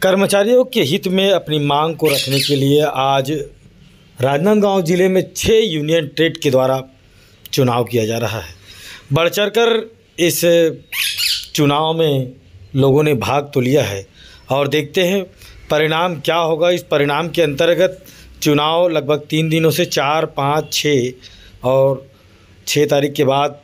कर्मचारियों के हित में अपनी मांग को रखने के लिए आज राजनांदगांव जिले में 6 यूनियन ट्रेड के द्वारा चुनाव किया जा रहा है। बढ़ चढ़कर इस चुनाव में लोगों ने भाग तो लिया है और देखते हैं परिणाम क्या होगा। इस परिणाम के अंतर्गत चुनाव लगभग 3 दिनों से 4, 5, 6 और 6 तारीख के बाद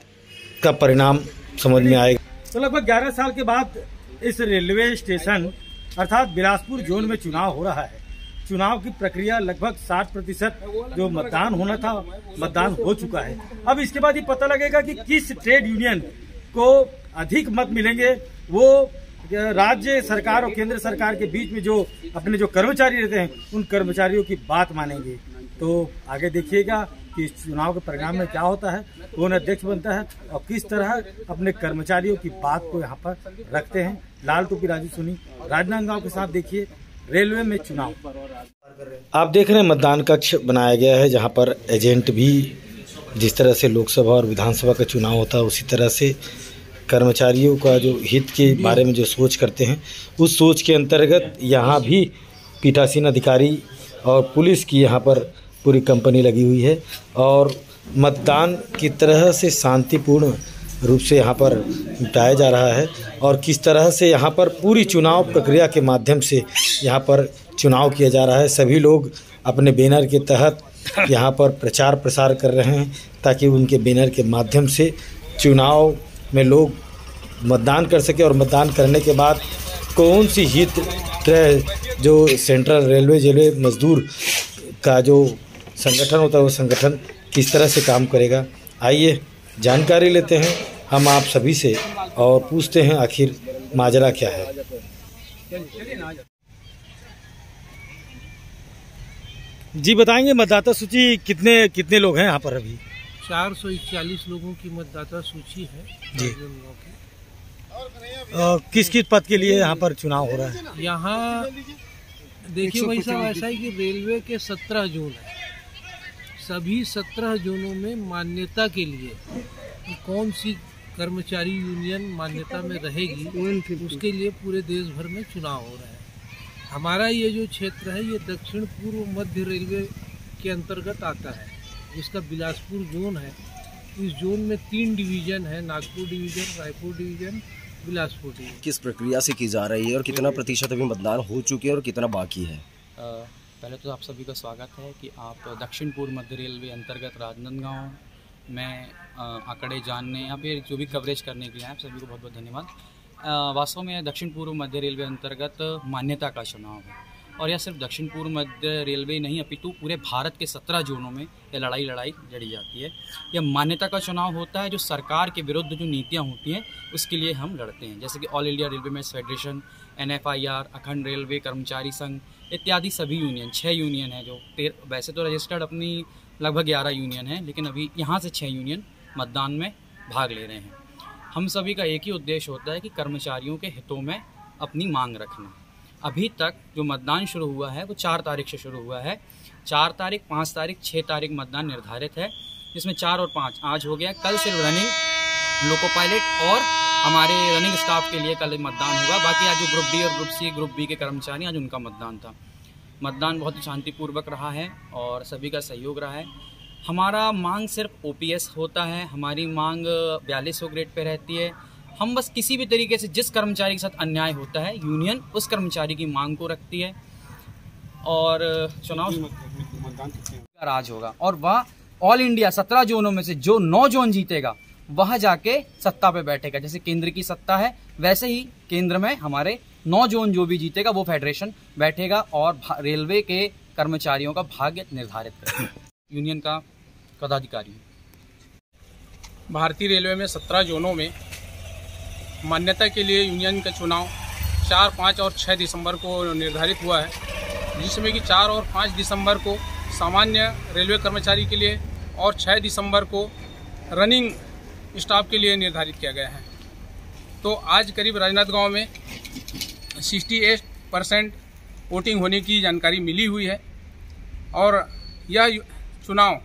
का परिणाम समझ में आएगा। तो लगभग 11 साल के बाद इस रेलवे स्टेशन अर्थात बिलासपुर जोन में चुनाव हो रहा है। चुनाव की प्रक्रिया लगभग 60% जो मतदान होना था मतदान हो चुका है। अब इसके बाद ये पता लगेगा कि किस ट्रेड यूनियन को अधिक मत मिलेंगे। वो राज्य सरकार और केंद्र सरकार के बीच में जो अपने जो कर्मचारी रहते हैं उन कर्मचारियों की बात मानेंगे। तो आगे देखिएगा कि इस चुनाव के परिणाम में क्या होता है, कौन अध्यक्ष बनता है और किस तरह अपने कर्मचारियों की बात को यहाँ पर रखते हैं। लाल टोपी राजू सोनी राजनांदगांव के साथ देखिए रेलवे में चुनाव। आप देख रहे हैं मतदान कक्ष बनाया गया है जहाँ पर एजेंट भी जिस तरह से लोकसभा और विधानसभा का चुनाव होता है उसी तरह से कर्मचारियों का जो हित के बारे में जो सोच करते हैं उस सोच के अंतर्गत यहाँ भी पीठासीन अधिकारी और पुलिस की यहाँ पर पूरी कंपनी लगी हुई है और मतदान की तरह से शांतिपूर्ण रूप से यहाँ पर निपटाया जा रहा है। और किस तरह से यहाँ पर पूरी चुनाव प्रक्रिया के माध्यम से यहाँ पर चुनाव किया जा रहा है। सभी लोग अपने बैनर के तहत यहाँ पर प्रचार प्रसार कर रहे हैं ताकि उनके बैनर के माध्यम से चुनाव में लोग मतदान कर सके और मतदान करने के बाद कौन सी हित जो सेंट्रल रेलवे मजदूर का जो संगठन होता है वो संगठन किस तरह से काम करेगा। आइए जानकारी लेते हैं हम आप सभी से और पूछते हैं आखिर माजरा क्या है। जी बताएंगे मतदाता सूची कितने लोग हैं यहाँ पर अभी? 441 लोगों की मतदाता सूची है जी। किस पद के लिए यहाँ पर चुनाव हो रहा है? यहाँ देखिए भाई साहब ऐसा है कि रेलवे के 17 जोन है। सभी 17 जोनों में मान्यता के लिए कि कौन सी कर्मचारी यूनियन मान्यता में रहेगी उसके लिए पूरे देश भर में चुनाव हो रहा है। हमारा ये जो क्षेत्र है ये दक्षिण पूर्व मध्य रेलवे के अंतर्गत आता है जिसका बिलासपुर जोन है। इस जोन में 3 डिवीजन है, Nagpur division, Raipur division, Bilaspur division. किस प्रक्रिया से की जा रही है और कितना प्रतिशत अभी मतदान हो चुके हैं और कितना बाकी है? पहले तो आप सभी का स्वागत है कि आप दक्षिण पूर्व मध्य रेलवे अंतर्गत राजनांदगांव में आंकड़े जानने या फिर जो भी कवरेज करने के लिए आप सभी को बहुत बहुत धन्यवाद। वास्तव में दक्षिण पूर्व मध्य रेलवे अंतर्गत मान्यता का चुनाव है और यह सिर्फ दक्षिण पूर्व मध्य रेलवे नहीं अपितु पूरे भारत के 17 जोनों में यह लड़ाई लड़ी जाती है। यह मान्यता का चुनाव होता है जो सरकार के विरुद्ध जो नीतियाँ होती हैं उसके लिए हम लड़ते हैं, जैसे कि all India railway men's federation, NFIR, Akhand railway Karmachari Sangh इत्यादि सभी यूनियन 6 यूनियन है जो वैसे तो रजिस्टर्ड अपनी लगभग 11 यूनियन है लेकिन अभी यहाँ से 6 यूनियन मतदान में भाग ले रहे हैं। हम सभी का एक ही उद्देश्य होता है कि कर्मचारियों के हितों में अपनी मांग रखना। अभी तक जो मतदान शुरू हुआ है वो 4 तारीख से शुरू हुआ है। 4 तारीख, 5 तारीख, 6 तारीख मतदान निर्धारित है जिसमें 4 और 5 आज हो गया। कल सिर्फ रनिंग लोको पायलट और हमारे रनिंग स्टाफ के लिए कल मतदान होगा। बाकी आज जो ग्रुप डी और ग्रुप सी, ग्रुप बी के कर्मचारी आज उनका मतदान था। मतदान बहुत ही शांतिपूर्वक रहा है और सभी का सहयोग रहा है। हमारा मांग सिर्फ OPS होता है, हमारी मांग 4200 ग्रेड पे रहती है। हम बस किसी भी तरीके से जिस कर्मचारी के साथ अन्याय होता है यूनियन उस कर्मचारी की मांग को रखती है और चुनाव राज होगा और वह ऑल इंडिया 17 जोनों में से जो 9 जोन जीतेगा वह जाके सत्ता पे बैठेगा। जैसे केंद्र की सत्ता है वैसे ही केंद्र में हमारे 9 जोन जो भी जीतेगा वो फेडरेशन बैठेगा और रेलवे के कर्मचारियों का भाग्य निर्धारित करेगा। यूनियन का पदाधिकारी भारतीय रेलवे में 17 जोनों में मान्यता के लिए यूनियन का चुनाव 4, 5 और 6 दिसंबर को निर्धारित हुआ है, जिसमें कि 4 और 5 दिसंबर को सामान्य रेलवे कर्मचारी के लिए और 6 दिसंबर को रनिंग स्टाफ के लिए निर्धारित किया गया है। तो आज करीब राजनांदगांव में 68% वोटिंग होने की जानकारी मिली हुई है और यह चुनाव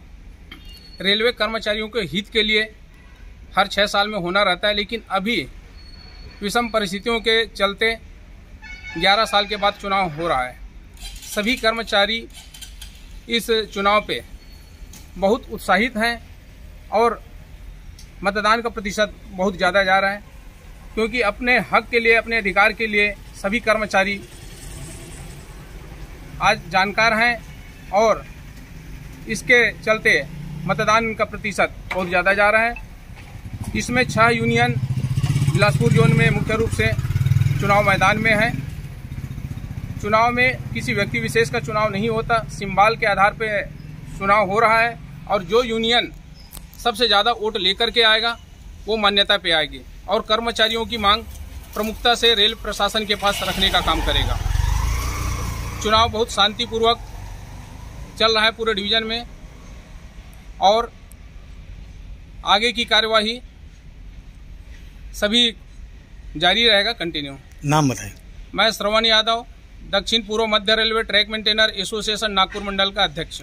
रेलवे कर्मचारियों के हित के लिए हर 6 साल में होना रहता है, लेकिन अभी विषम परिस्थितियों के चलते 11 साल के बाद चुनाव हो रहा है। सभी कर्मचारी इस चुनाव पे बहुत उत्साहित हैं और मतदान का प्रतिशत बहुत ज़्यादा जा रहा है, क्योंकि अपने हक के लिए, अपने अधिकार के लिए सभी कर्मचारी आज जानकार हैं और इसके चलते मतदान का प्रतिशत बहुत ज़्यादा जा रहा है। इसमें 6 यूनियन बिलासपुर जोन में मुख्य रूप से चुनाव मैदान में है। चुनाव में किसी व्यक्ति विशेष का चुनाव नहीं होता, सिंबल के आधार पर चुनाव हो रहा है और जो यूनियन सबसे ज़्यादा वोट लेकर के आएगा वो मान्यता पे आएगी और कर्मचारियों की मांग प्रमुखता से रेल प्रशासन के पास रखने का काम करेगा। चुनाव बहुत शांतिपूर्वक चल रहा है पूरे डिवीज़न में और आगे की कार्यवाही सभी जारी रहेगा, कंटिन्यू। नाम बताएं। मैं श्रवण यादव, दक्षिण पूर्व मध्य railway track maintainer association Nagpur मंडल का अध्यक्ष।